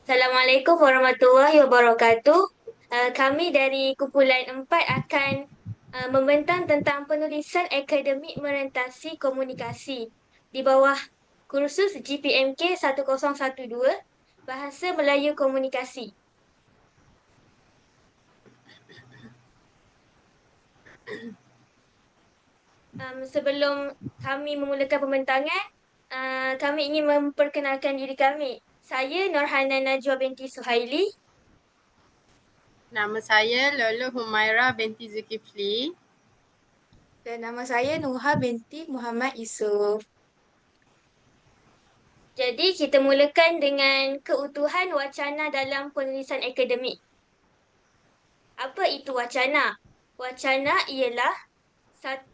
Assalamualaikum warahmatullahi wabarakatuh. Kami dari kumpulan 4 akan membentang tentang penulisan akademik merentasi komunikasi di bawah kursus GPMK 1012 Bahasa Melayu Komunikasi. Sebelum kami memulakan pembentangan, kami ingin memperkenalkan diri kami. Saya Norhana Najwa binti Suhaili. Nama saya Lolo Humaira binti Zulkifli. Dan nama saya Nuha binti Muhammad Yusof. Jadi kita mulakan dengan keutuhan wacana dalam penulisan akademik. Apa itu wacana? Wacana ialah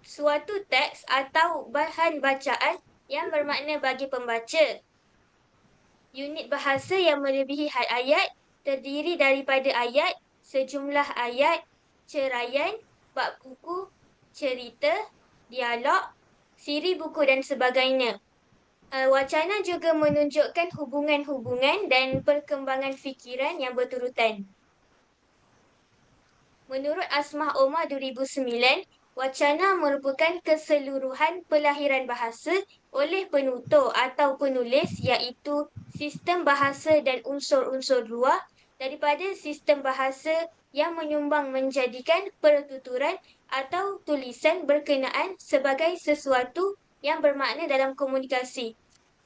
suatu teks atau bahan bacaan yang bermakna bagi pembaca. Unit bahasa yang melebihi had ayat terdiri daripada ayat, sejumlah ayat, ceraian, bab buku, cerita, dialog, siri buku dan sebagainya. Wacana juga menunjukkan hubungan-hubungan dan perkembangan fikiran yang berturutan. Menurut Asmah Omar 2009, wacana merupakan keseluruhan pelahiran bahasa oleh penutur atau penulis iaitu sistem bahasa dan unsur-unsur luar daripada sistem bahasa yang menyumbang menjadikan pertuturan atau tulisan berkenaan sebagai sesuatu yang bermakna dalam komunikasi.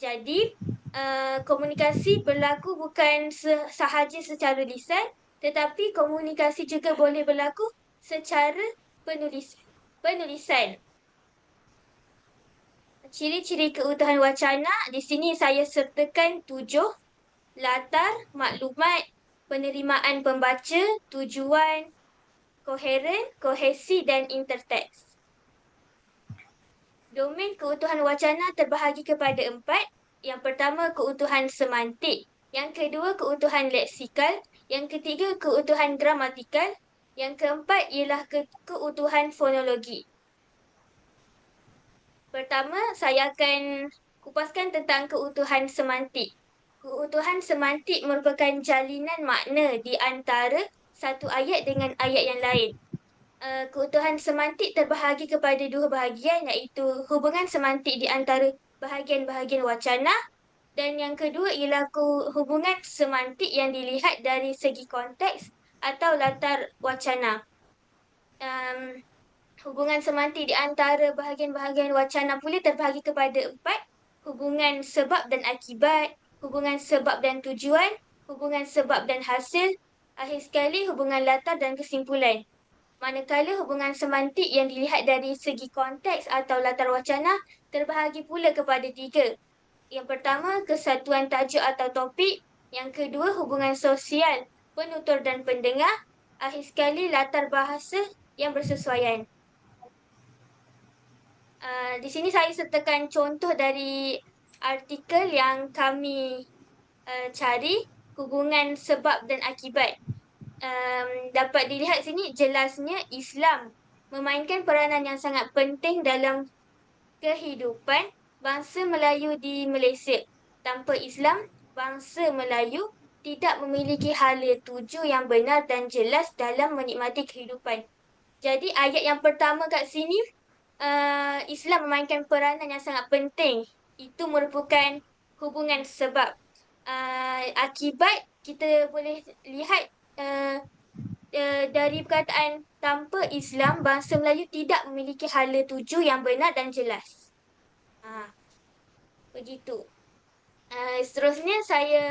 Jadi, komunikasi berlaku bukan sahaja secara lisan, tetapi komunikasi juga boleh berlaku secara penulisan. Ciri-ciri keutuhan wacana, di sini saya sertakan 7. Latar, maklumat, penerimaan pembaca, tujuan, koheren, kohesi dan interteks. Domain keutuhan wacana terbahagi kepada 4. Yang pertama, keutuhan semantik. Yang kedua, keutuhan leksikal. Yang ketiga, keutuhan gramatikal. Yang keempat ialah keutuhan fonologi. Pertama, saya akan kupaskan tentang keutuhan semantik. Keutuhan semantik merupakan jalinan makna di antara satu ayat dengan ayat yang lain. Keutuhan semantik terbahagi kepada 2 bahagian iaitu hubungan semantik di antara bahagian-bahagian wacana dan yang kedua ialah hubungan semantik yang dilihat dari segi konteks atau latar wacana. Hubungan semantik di antara bahagian-bahagian wacana pula terbahagi kepada 4. Hubungan sebab dan akibat, hubungan sebab dan tujuan, hubungan sebab dan hasil, akhir sekali hubungan latar dan kesimpulan. Manakala hubungan semantik yang dilihat dari segi konteks atau latar wacana terbahagi pula kepada 3. Yang pertama, kesatuan tajuk atau topik. Yang kedua, hubungan sosial, penutur dan pendengar. Akhir sekali, latar bahasa yang bersesuaian. Di sini saya sertakan contoh dari artikel yang kami cari, hubungan sebab dan akibat. Dapat dilihat sini jelasnya Islam memainkan peranan yang sangat penting dalam kehidupan bangsa Melayu di Malaysia. Tanpa Islam, bangsa Melayu tidak memiliki hala tuju yang benar dan jelas dalam menikmati kehidupan. Jadi ayat yang pertama kat sini, Islam memainkan peranan yang sangat penting. Itu merupakan hubungan sebab. Akibat kita boleh lihat dari perkataan tanpa Islam, bangsa Melayu tidak memiliki hala tuju yang benar dan jelas. Begitu. Seterusnya saya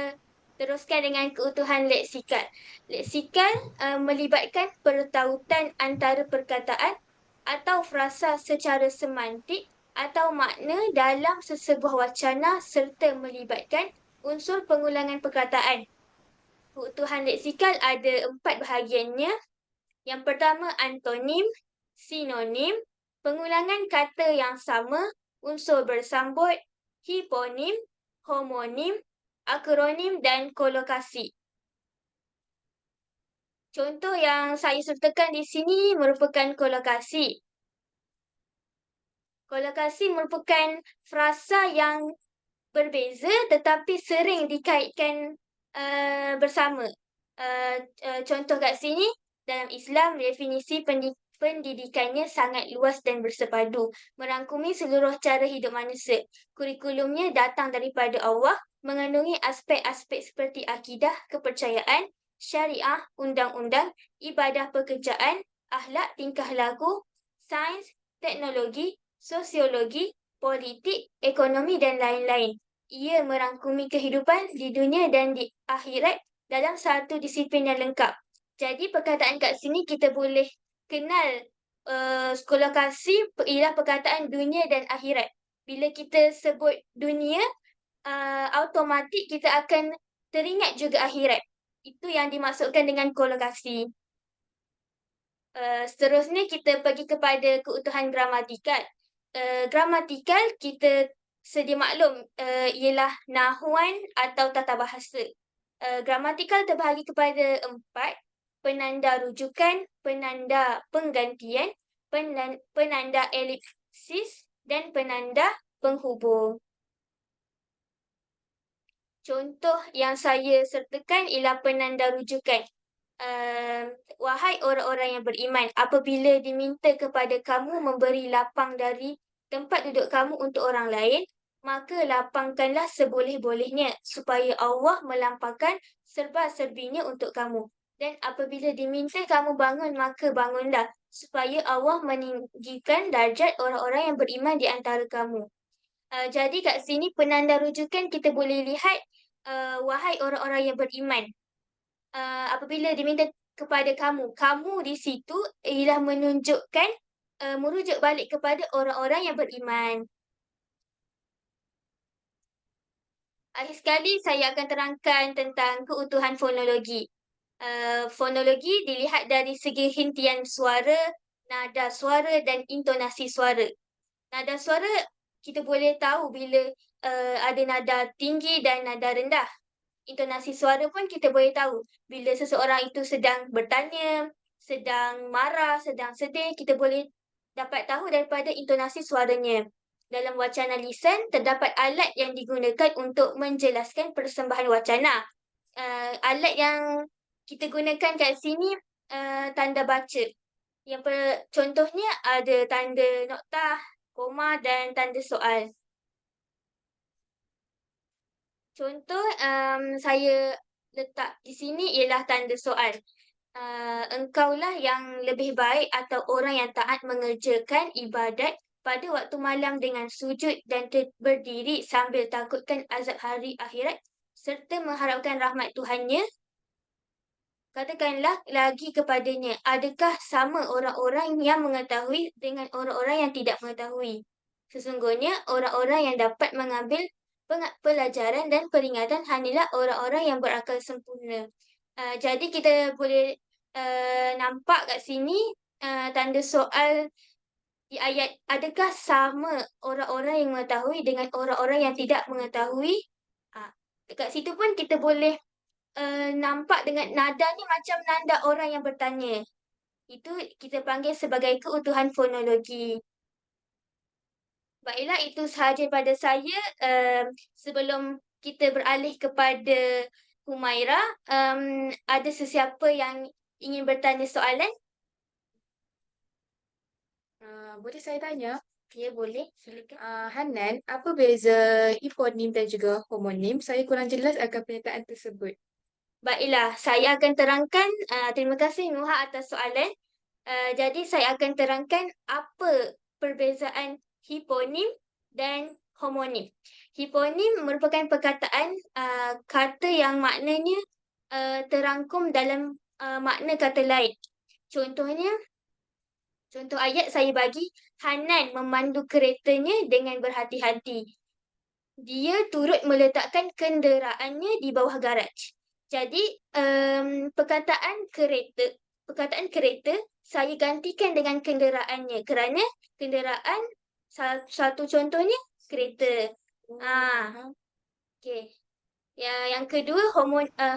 teruskan dengan keutuhan leksikal. Leksikal melibatkan pertautan antara perkataan atau frasa secara semantik atau makna dalam sesebuah wacana serta melibatkan unsur pengulangan perkataan. Keutuhan leksikal ada 4 bahagiannya. Yang pertama, antonim, sinonim, pengulangan kata yang sama, unsur bersambut, hiponim, homonim, akronim dan kolokasi. Contoh yang saya sertakan di sini merupakan kolokasi. Kolokasi merupakan frasa yang berbeza tetapi sering dikaitkan bersama. Contoh kat sini, dalam Islam, definisi pendidikannya sangat luas dan bersepadu, merangkumi seluruh cara hidup manusia. Kurikulumnya datang daripada Allah, mengandungi aspek-aspek seperti akidah, kepercayaan, syariah, undang-undang, ibadah pekerjaan, akhlak, tingkah laku, sains, teknologi, sosiologi, politik, ekonomi dan lain-lain. Ia merangkumi kehidupan di dunia dan di akhirat dalam satu disiplin yang lengkap. Jadi perkataan kat sini kita boleh kenal kolokasi ialah perkataan dunia dan akhirat. Bila kita sebut dunia, automatik kita akan teringat juga akhirat. Itu yang dimaksudkan dengan kolokasi. Seterusnya kita pergi kepada keutuhan gramatikal. Gramatikal kita sedia maklum ialah nahuan atau tata bahasa. Gramatikal terbahagi kepada 4, penanda rujukan, penanda penggantian, penanda elipsis dan penanda penghubung. Contoh yang saya sertakan ialah penanda rujukan. Wahai orang-orang yang beriman, apabila diminta kepada kamu memberi lapang dari tempat duduk kamu untuk orang lain, maka lapangkanlah seboleh-bolehnya supaya Allah melampangkan serba-serbinya untuk kamu. Dan apabila diminta kamu bangun, maka bangunlah supaya Allah meninggikan darjat orang-orang yang beriman di antara kamu. Jadi kat sini penanda rujukan kita boleh lihat wahai orang-orang yang beriman. Apabila diminta kepada kamu, kamu di situ ialah menunjukkan merujuk balik kepada orang-orang yang beriman. Akhir sekali saya akan terangkan tentang keutuhan fonologi. Fonologi dilihat dari segi hintian suara, nada suara dan intonasi suara. Nada suara kita boleh tahu bila ada nada tinggi dan nada rendah. Intonasi suara pun kita boleh tahu bila seseorang itu sedang bertanya, sedang marah, sedang sedih, kita boleh dapat tahu daripada intonasi suaranya. Dalam wacana lisan, terdapat alat yang digunakan untuk menjelaskan persembahan wacana. Alat yang kita gunakan kat sini tanda baca. Contohnya ada tanda noktah, koma dan tanda soal. Contoh saya letak di sini ialah tanda soal. Engkaulah yang lebih baik atau orang yang taat mengerjakan ibadat pada waktu malam dengan sujud dan berdiri sambil takutkan azab hari akhirat serta mengharapkan rahmat Tuhannya. Katakanlah lagi kepadanya, adakah sama orang-orang yang mengetahui dengan orang-orang yang tidak mengetahui? Sesungguhnya orang-orang yang dapat mengambil pelajaran dan peringatan hanyalah orang-orang yang berakal sempurna. Jadi kita boleh nampak kat sini tanda soal di ayat, adakah sama orang-orang yang mengetahui dengan orang-orang yang tidak mengetahui? Dekat situ pun kita boleh nampak dengan nadanya macam nada orang yang bertanya. Itu kita panggil sebagai keutuhan fonologi. Baiklah, itu sahaja pada saya. Sebelum kita beralih kepada Humaira, ada sesiapa yang ingin bertanya soalan? Boleh saya tanya? Ya, boleh. Silakan. Hanan, apa beza hiponim dan juga homonim? Saya kurang jelas akan pernyataan tersebut. Baiklah, saya akan terangkan. Terima kasih Nuha atas soalan. Jadi saya akan terangkan apa perbezaan hiponim dan homonim. Hiponim merupakan perkataan kata yang maknanya terangkum dalam makna kata lain. Contohnya, contoh ayat saya bagi, Hanan memandu keretanya dengan berhati-hati. Dia turut meletakkan kenderaannya di bawah garaj. Jadi, perkataan kereta saya gantikan dengan kenderaannya kerana kenderaan satu contohnya kereta. Okey. Yang kedua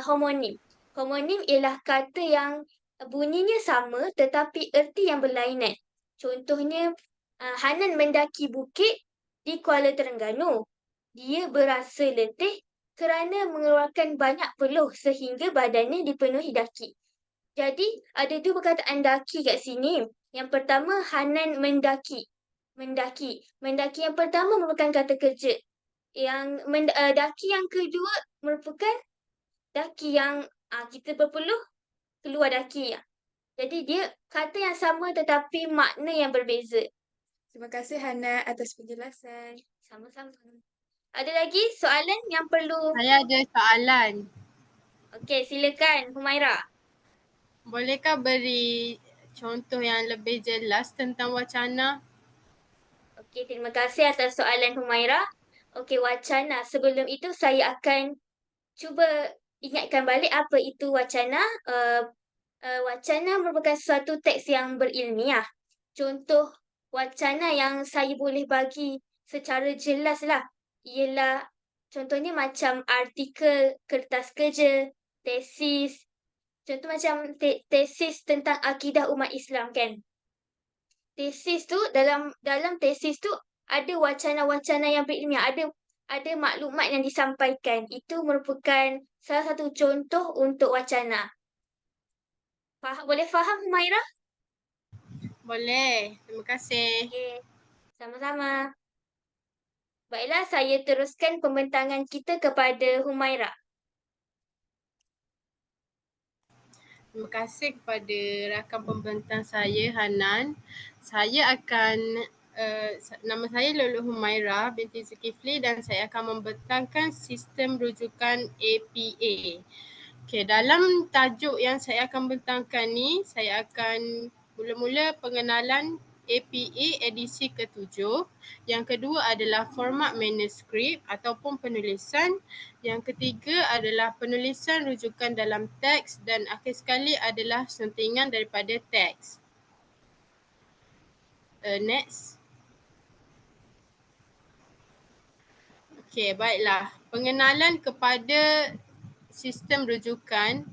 homonim. Homonim ialah kata yang bunyinya sama tetapi erti yang berlainan. Contohnya Hanan mendaki bukit di Kuala Terengganu. Dia berasa letih kerana mengeluarkan banyak peluh sehingga badannya dipenuhi daki. Jadi, ada dua perkataan daki kat sini. Yang pertama, Hanan mendaki. Mendaki. Mendaki yang pertama merupakan kata kerja. Daki yang kedua merupakan daki yang kita berpeluh keluar daki. Jadi dia kata yang sama tetapi makna yang berbeza. Terima kasih Hana atas penjelasan. Sama-sama. Ada lagi soalan yang perlu? Saya ada soalan. Okey, silakan Humaira. Bolehkah beri contoh yang lebih jelas tentang wacana? Okey, terima kasih atas soalan Humaira. Okey, wacana. Sebelum itu saya akan cuba ingatkan balik apa itu wacana. Wacana merupakan suatu teks yang berilmiah. Contoh wacana yang saya boleh bagi secara jelas lah ialah contohnya macam artikel, kertas kerja, tesis. Contoh macam tesis tentang akidah umat Islam kan. Tesis tu dalam tesis tu ada wacana-wacana yang berilmiah, ada maklumat yang disampaikan. Itu merupakan salah satu contoh untuk wacana. Boleh faham Humaira? Boleh. Terima kasih. Okey. Sama-sama. Baiklah, saya teruskan pembentangan kita kepada Humaira. Terima kasih kepada rakan pembentang saya, Hanan. Saya akan, nama saya Lulu Humaira binti Zulkifli dan saya akan membentangkan sistem rujukan APA. Okey, dalam tajuk yang saya akan bentangkan ni, saya akan mula-mula pengenalan APA edisi ke-7. Yang kedua adalah format manuskrip ataupun penulisan. Yang ketiga adalah penulisan rujukan dalam teks dan akhir sekali adalah suntingan daripada teks. Next. Okey, baiklah. Pengenalan kepada sistem rujukan.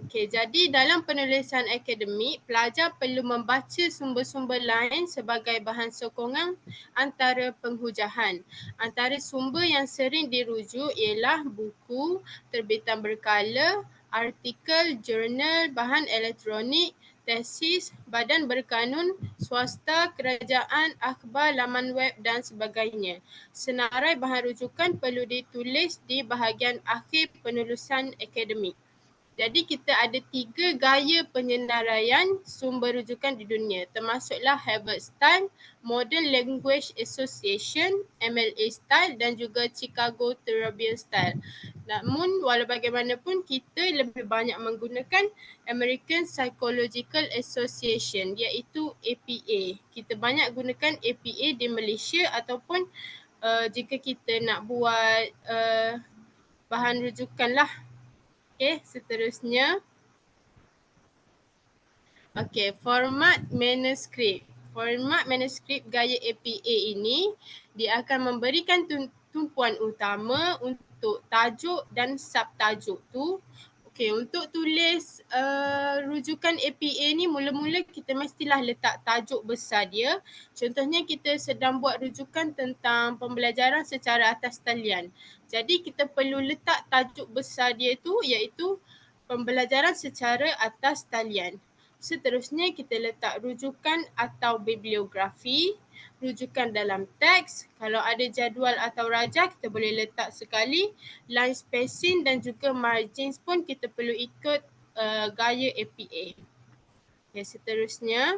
Okey, jadi dalam penulisan akademik, pelajar perlu membaca sumber-sumber lain sebagai bahan sokongan antara penghujahan. Antara sumber yang sering dirujuk ialah buku, terbitan berkala, artikel, jurnal, bahan elektronik, tesis, badan berkanun, swasta, kerajaan, akhbar, laman web dan sebagainya. Senarai bahan rujukan perlu ditulis di bahagian akhir penulisan akademik. Jadi kita ada 3 gaya penyenaraian sumber rujukan di dunia, termasuklah Harvard Style, Modern Language Association, MLA Style dan juga Chicago Tribune Style. Namun walau bagaimanapun kita lebih banyak menggunakan American Psychological Association iaitu APA. Kita banyak gunakan APA di Malaysia ataupun jika kita nak buat bahan rujukan lah. Okey, seterusnya. Okey, format manuskrip. Format manuskrip gaya APA ini, dia akan memberikan tumpuan utama untuk tajuk dan subtajuk tu. Okey, untuk tulis rujukan APA ni mula-mula kita mestilah letak tajuk besar dia. Contohnya kita sedang buat rujukan tentang pembelajaran secara atas talian. Jadi kita perlu letak tajuk besar dia tu iaitu pembelajaran secara atas talian. Seterusnya kita letak rujukan atau bibliografi, rujukan dalam teks. Kalau ada jadual atau rajah kita boleh letak sekali. Line spacing dan juga margins pun kita perlu ikut gaya APA. Okay, seterusnya.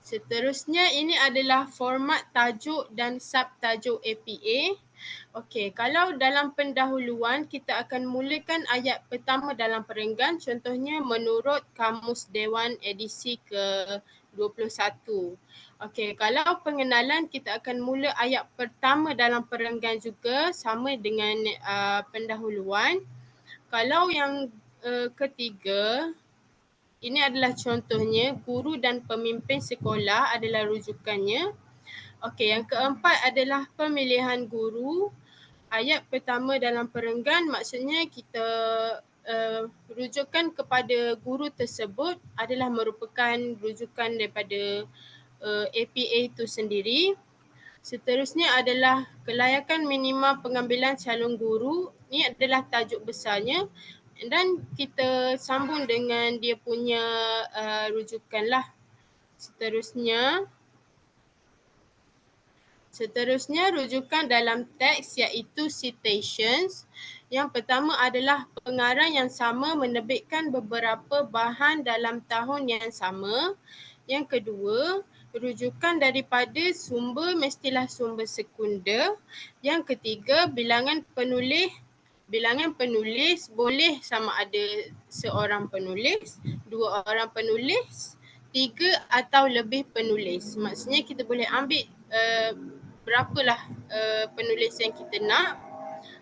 Seterusnya ini adalah format tajuk dan subtajuk APA. Okey, kalau dalam pendahuluan kita akan mulakan ayat pertama dalam perenggan, contohnya menurut Kamus Dewan edisi ke-21. Okey, kalau pengenalan kita akan mula ayat pertama dalam perenggan juga sama dengan pendahuluan. Kalau yang ketiga, ini adalah contohnya, guru dan pemimpin sekolah adalah rujukannya. Okey, yang keempat adalah pemilihan guru. Ayat pertama dalam perenggan maksudnya kita rujukan kepada guru tersebut adalah merupakan rujukan daripada APA itu sendiri. Seterusnya adalah kelayakan minima pengambilan calon guru. Ini adalah tajuk besarnya dan kita sambung dengan dia punya rujukan lah. Seterusnya rujukan dalam teks iaitu citations. Yang pertama adalah pengarang yang sama menerbitkan beberapa bahan dalam tahun yang sama. Yang kedua, rujukan daripada sumber mestilah sumber sekunder. Yang ketiga, bilangan penulis boleh sama ada seorang penulis, dua orang penulis, tiga atau lebih penulis. Maksudnya kita boleh ambil berapalah penulis yang kita nak.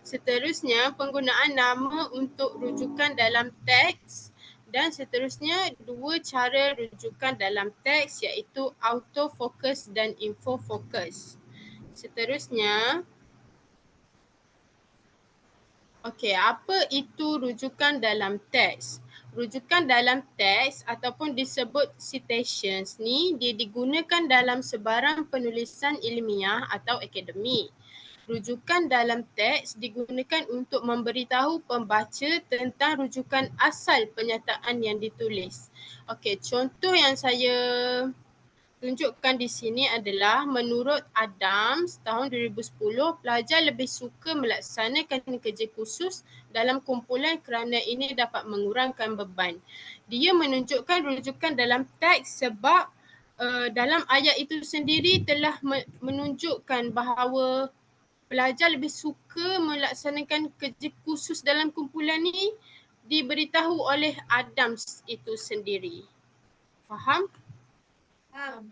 Seterusnya, penggunaan nama untuk rujukan dalam teks dan seterusnya dua cara rujukan dalam teks iaitu autofocus dan infofocus. Seterusnya, okey, apa itu rujukan dalam teks? Rujukan dalam teks ataupun disebut citations ni dia digunakan dalam sebarang penulisan ilmiah atau akademik. Rujukan dalam teks digunakan untuk memberitahu pembaca tentang rujukan asal pernyataan yang ditulis. Okey, contoh yang saya tunjukkan di sini adalah menurut Adams tahun 2010, pelajar lebih suka melaksanakan kerja khusus dalam kumpulan kerana ini dapat mengurangkan beban. Dia menunjukkan rujukan dalam teks sebab dalam ayat itu sendiri telah menunjukkan bahawa pelajar lebih suka melaksanakan kerja khusus dalam kumpulan ini diberitahu oleh Adams itu sendiri. Faham? Faham.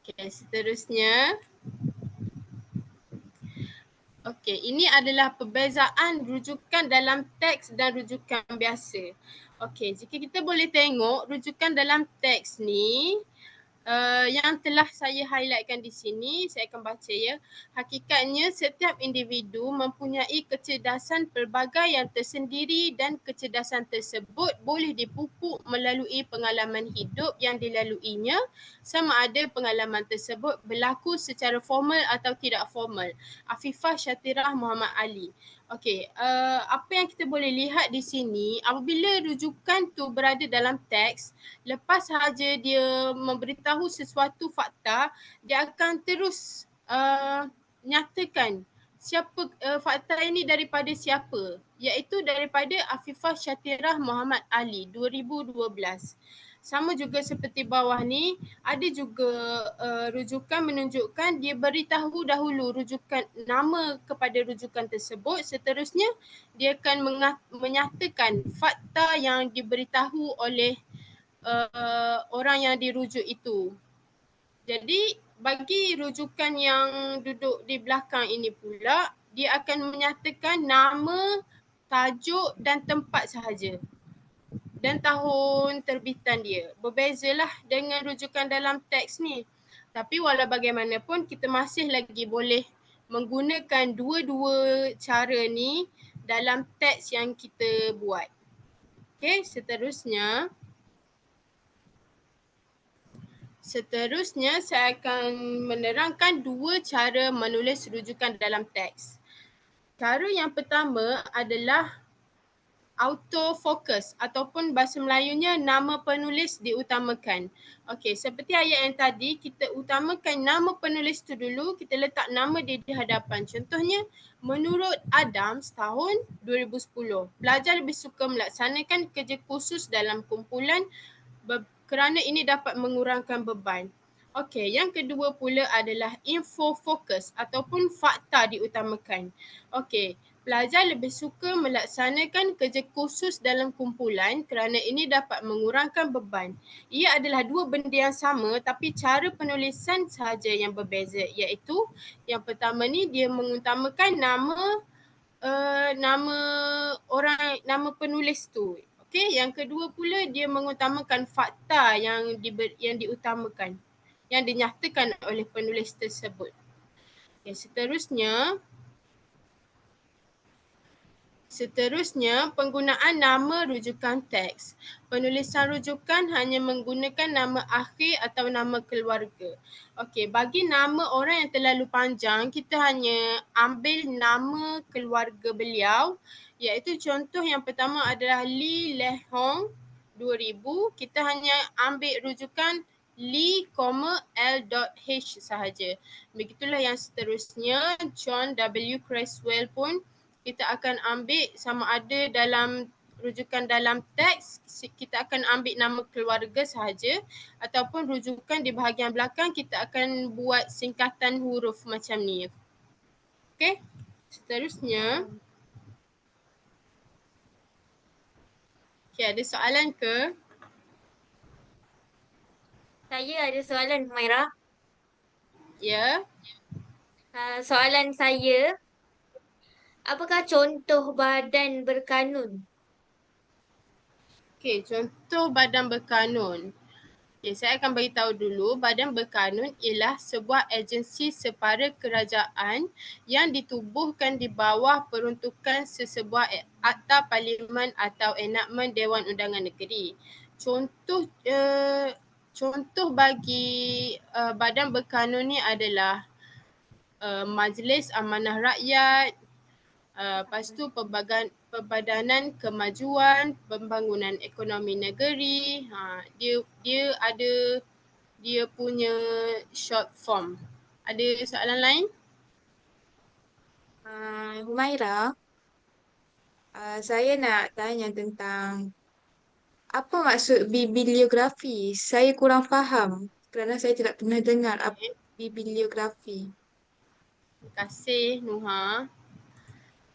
Okay, seterusnya. Okey, ini adalah perbezaan rujukan dalam teks dan rujukan biasa. Okey, jika kita boleh tengok rujukan dalam teks ni yang telah saya highlightkan di sini, saya akan baca ya. Hakikatnya setiap individu mempunyai kecerdasan pelbagai yang tersendiri dan kecerdasan tersebut boleh dipupuk melalui pengalaman hidup yang dilaluinya sama ada pengalaman tersebut berlaku secara formal atau tidak formal. Afifah Syatirah Muhammad Ali. Okey, apa yang kita boleh lihat di sini, apabila rujukan tu berada dalam teks, lepas sahaja dia memberitahu sesuatu fakta, dia akan terus nyatakan siapa fakta ini daripada siapa, iaitu daripada Afifah Syatirah Muhammad Ali 2012. Sama juga seperti bawah ni, ada juga rujukan menunjukkan dia beritahu dahulu rujukan nama kepada rujukan tersebut, seterusnya dia akan menyatakan fakta yang diberitahu oleh orang yang dirujuk itu. Jadi bagi rujukan yang duduk di belakang ini pula, dia akan menyatakan nama, tajuk dan tempat sahaja dan tahun terbitan dia. Berbezalah dengan rujukan dalam teks ni. Tapi walau bagaimanapun kita masih lagi boleh menggunakan dua-dua cara ni dalam teks yang kita buat. Okey, Seterusnya saya akan menerangkan dua cara menulis rujukan dalam teks. Cara yang pertama adalah autofocus ataupun bahasa Melayunya nama penulis diutamakan. Okey, seperti ayat yang tadi, kita utamakan nama penulis tu dulu, kita letak nama dia di hadapan. Contohnya, menurut Adams tahun 2010, pelajar lebih suka melaksanakan kerja khusus dalam kumpulan kerana ini dapat mengurangkan beban. Okey, yang kedua pula adalah infofocus ataupun fakta diutamakan. Okey, pelajar lebih suka melaksanakan kerja khusus dalam kumpulan kerana ini dapat mengurangkan beban. Ia adalah dua benda yang sama tapi cara penulisan sahaja yang berbeza, iaitu yang pertama ni dia mengutamakan nama penulis tu. Okey, yang kedua pula dia mengutamakan fakta yang diutamakan, yang dinyatakan oleh penulis tersebut. Okay, Seterusnya, penggunaan nama rujukan teks. Penulisan rujukan hanya menggunakan nama akhir atau nama keluarga. Okey, bagi nama orang yang terlalu panjang, kita hanya ambil nama keluarga beliau, iaitu contoh yang pertama adalah Li Lehong 2000. Kita hanya ambil rujukan Lee, L.H sahaja. Begitulah yang seterusnya, John W. Creswell pun kita akan ambil sama ada dalam rujukan dalam teks, kita akan ambil nama keluarga sahaja, ataupun rujukan di bahagian belakang kita akan buat singkatan huruf macam ni. Okey, seterusnya. Okey, ada soalan ke? Saya ada soalan, Humaira. Ya. Soalan saya, apakah contoh badan berkanun? Okey, contoh badan berkanun. Okay, saya akan beritahu dulu, badan berkanun ialah sebuah agensi separa kerajaan yang ditubuhkan di bawah peruntukan sesebuah akta parlimen atau enakmen Dewan Undangan Negeri. Contoh bagi badan berkanun ni adalah Majlis Amanah Rakyat, lepas tu Perbadanan Kemajuan Pembangunan Ekonomi Negeri. Dia ada dia punya short form. Ada soalan lain? Humaira, saya nak tanya tentang apa maksud bibliografi. Saya kurang faham kerana saya tidak pernah dengar apa bibliografi. Terima kasih Nuha.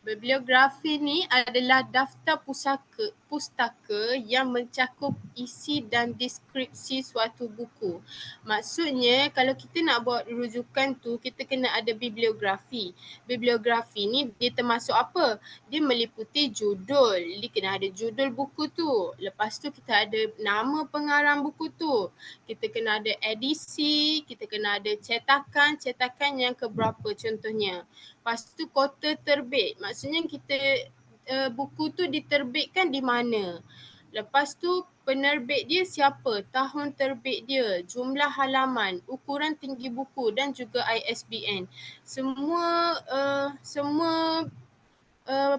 Bibliografi ni adalah daftar pustaka yang mencakup isi dan deskripsi suatu buku. Maksudnya kalau kita nak buat rujukan tu, kita kena ada bibliografi. Bibliografi ni dia termasuk apa? Dia meliputi judul. Dia kena ada judul buku tu. Lepas tu kita ada nama pengarang buku tu. Kita kena ada edisi, kita kena ada cetakan yang keberapa contohnya. Lepas tu kota terbit, maksudnya kita buku tu diterbitkan di mana. Lepas tu penerbit dia siapa, tahun terbit dia, jumlah halaman, ukuran tinggi buku dan juga ISBN. Semua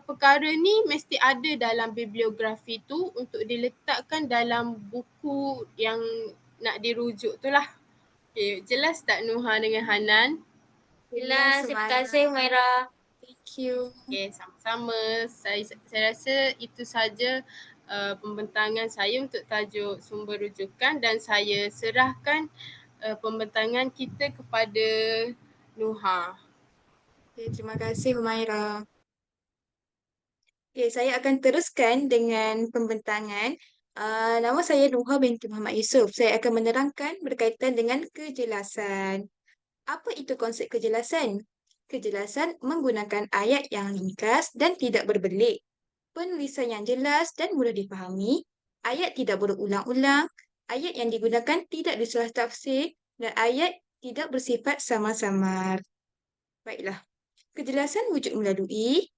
perkara ni mesti ada dalam bibliografi tu untuk diletakkan dalam buku yang nak dirujuk tu lah. Okay, jelas tak Nuha dengan Hanan? Jelas, terima Humaira. kasih, Humaira. Thank you. Okay, sama-sama. Saya rasa itu saja pembentangan saya untuk tajuk sumber rujukan dan saya serahkan pembentangan kita kepada Nuha. Okay, terima kasih Humaira. Okay, saya akan teruskan dengan pembentangan. Nama saya Nuha binti Muhammad Yusof. Saya akan menerangkan berkaitan dengan kejelasan. Apa itu konsep kejelasan? Kejelasan menggunakan ayat yang ringkas dan tidak berbelit. Penulisan yang jelas dan mudah dipahami. Ayat tidak berulang-ulang. Ayat yang digunakan tidak disalah tafsir. Dan ayat tidak bersifat samar-samar. Baiklah. Kejelasan wujud melalui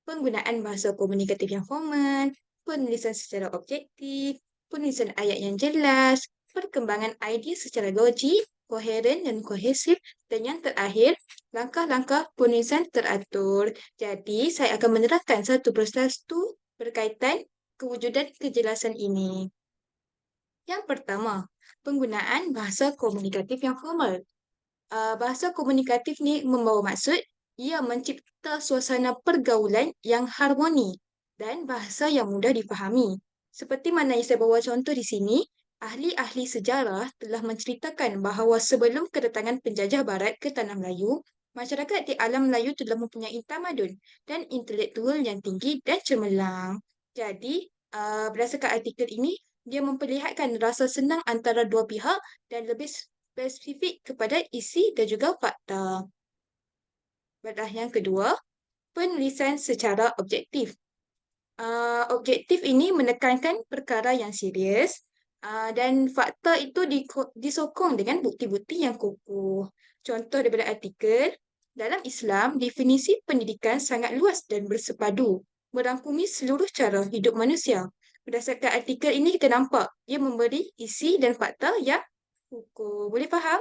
penggunaan bahasa komunikatif yang formal, penulisan secara objektif, penulisan ayat yang jelas, perkembangan idea secara logik, koheren dan kohesif, dan yang terakhir, langkah-langkah penulisan teratur. Jadi, saya akan menerangkan satu persatu berkaitan kewujudan kejelasan ini. Yang pertama, penggunaan bahasa komunikatif yang formal. Bahasa komunikatif ni membawa maksud ia mencipta suasana pergaulan yang harmoni dan bahasa yang mudah dipahami. Seperti mana yang saya bawa contoh di sini, ahli-ahli sejarah telah menceritakan bahawa sebelum kedatangan penjajah barat ke Tanah Melayu, masyarakat di alam Melayu telah mempunyai tamadun dan intelektual yang tinggi dan cemerlang. Jadi, berdasarkan artikel ini, dia memperlihatkan rasa senang antara dua pihak dan lebih spesifik kepada isi dan juga fakta. Baiklah, yang kedua, penulisan secara objektif. Objektif ini menekankan perkara yang serius dan fakta itu disokong dengan bukti-bukti yang kukuh. Contoh daripada artikel, dalam Islam, definisi pendidikan sangat luas dan bersepadu. merangkumi seluruh cara hidup manusia. Berdasarkan artikel ini kita nampak dia memberi isi dan fakta yang ukur. Boleh faham?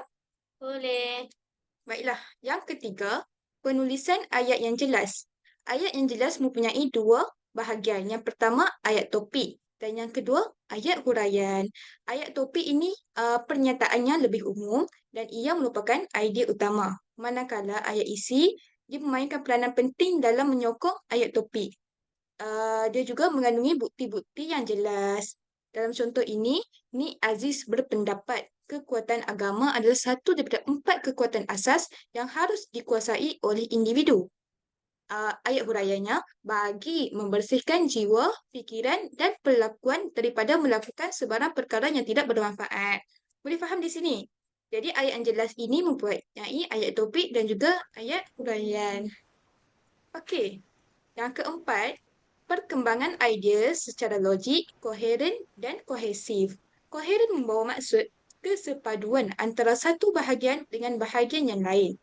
Boleh. Baiklah, yang ketiga, penulisan ayat yang jelas. Ayat yang jelas mempunyai dua bahagian. Yang pertama, ayat topik dan yang kedua, ayat huraian. Ayat topik ini pernyataannya lebih umum dan ia merupakan idea utama. Manakala ayat isi, dia memainkan peranan penting dalam menyokong ayat topik. Dia juga mengandungi bukti-bukti yang jelas. Dalam contoh ini, Ni Aziz berpendapat kekuatan agama adalah satu daripada 4 kekuatan asas yang harus dikuasai oleh individu. Ayat huraiannya bagi membersihkan jiwa, fikiran dan perlakuan daripada melakukan sebarang perkara yang tidak bermanfaat. Boleh faham di sini? Jadi ayat yang jelas ini mempunyai ayat topik dan juga ayat huraian. Okey, yang keempat, perkembangan idea secara logik, koheren dan kohesif. Koheren membawa maksud kesepaduan antara satu bahagian dengan bahagian yang lain.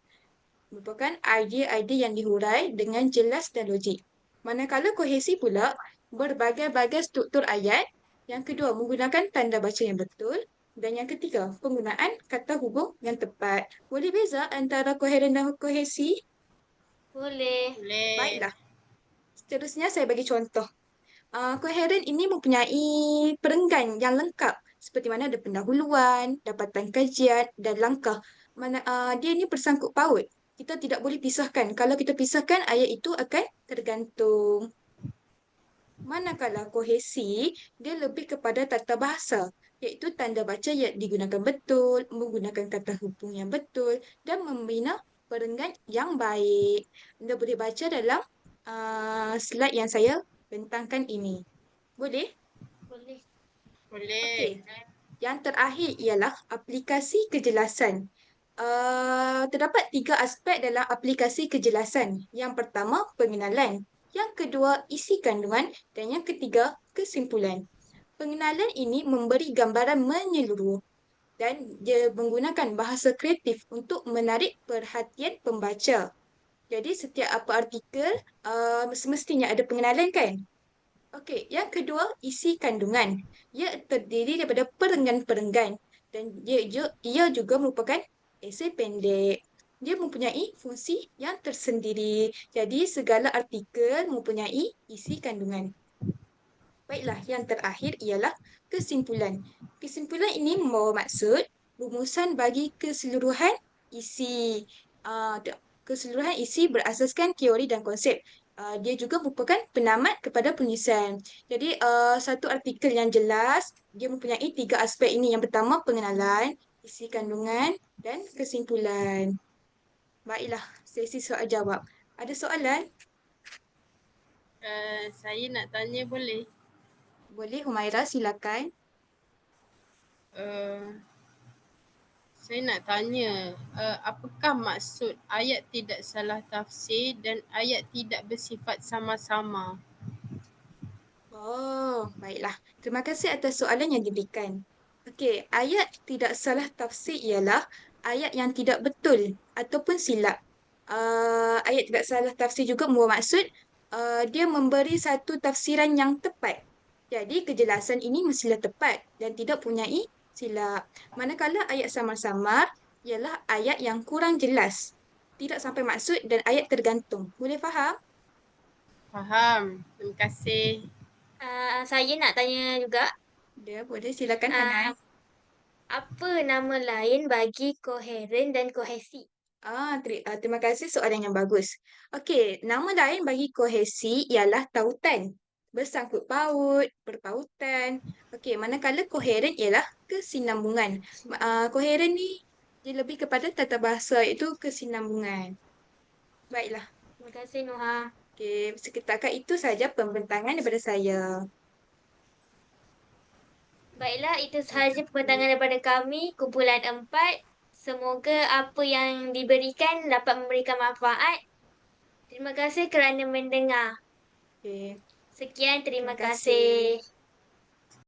Merupakan idea-idea yang dihurai dengan jelas dan logik. Manakala kohesif pula, berbagai-bagai struktur ayat. Yang kedua, menggunakan tanda baca yang betul. Dan yang ketiga, penggunaan kata hubung yang tepat. Boleh beza antara koheren dan kohesif? Boleh. Boleh. Baiklah. Seterusnya saya bagi contoh. Koheren ini mempunyai perenggan yang lengkap seperti mana ada pendahuluan, dapatan kajian dan langkah. Dia ini bersangkut paut. Kita tidak boleh pisahkan. Kalau kita pisahkan, ayat itu akan tergantung. Manakala kohesi, dia lebih kepada tata bahasa, iaitu tanda baca yang digunakan betul, menggunakan kata hubung yang betul dan membina perenggan yang baik. Anda boleh baca dalam slide yang saya bentangkan ini. Boleh? Boleh. Boleh. Okey. Yang terakhir ialah aplikasi kejelasan. Terdapat 3 aspek dalam aplikasi kejelasan. Yang pertama, pengenalan. Yang kedua, isi kandungan. Dan yang ketiga, kesimpulan. Pengenalan ini memberi gambaran menyeluruh dan dia menggunakan bahasa kreatif untuk menarik perhatian pembaca. Jadi setiap apa artikel semestinya ada pengenalan kan? Okey, yang kedua, isi kandungan. Ia terdiri daripada perenggan-perenggan dan ia juga merupakan esei pendek. Dia mempunyai fungsi yang tersendiri. Jadi, segala artikel mempunyai isi kandungan. Baiklah, yang terakhir ialah kesimpulan. Kesimpulan ini membawa maksud rumusan bagi keseluruhan isi. Keseluruhan isi berasaskan teori dan konsep. Dia juga merupakan penamat kepada penulisan. Jadi, satu artikel yang jelas, dia mempunyai 3 aspek ini. Yang pertama, pengenalan, isi kandungan dan kesimpulan. Baiklah, sesi soal jawab. Ada soalan? Saya nak tanya boleh? Boleh, Humaira, silakan. Saya nak tanya, apakah maksud ayat tidak salah tafsir dan ayat tidak bersifat sama-sama? Oh, baiklah. Terima kasih atas soalan yang diberikan. Okey, ayat tidak salah tafsir ialah ayat yang tidak betul ataupun silap. Ayat tidak salah tafsir juga membawa maksud dia memberi satu tafsiran yang tepat. Jadi, kejelasan ini mestilah tepat dan tidak punyai silap. Manakala ayat samar-samar ialah ayat yang kurang jelas. Tidak sampai maksud dan ayat tergantung. Boleh faham? Faham. Terima kasih. Saya nak tanya juga. Ya, boleh. Silakan, Ah, Hanan. Apa nama lain bagi koheren dan kohesi? Terima kasih soalan yang bagus. Okey, nama lain bagi kohesi ialah tautan, bersangkut paut, berpautan. Okey, manakala koheren ialah kesinambungan. Koheren ni dia lebih kepada tata bahasa iaitu kesinambungan. Baiklah. Terima kasih Noha. Okey, setakat itu saja pembentangan daripada saya. Baiklah, itu sahaja pembentangan daripada kami, kumpulan 4. Semoga apa yang diberikan dapat memberikan manfaat. Terima kasih kerana mendengar. Okey. Sekian, terima Terima kasih. kasih.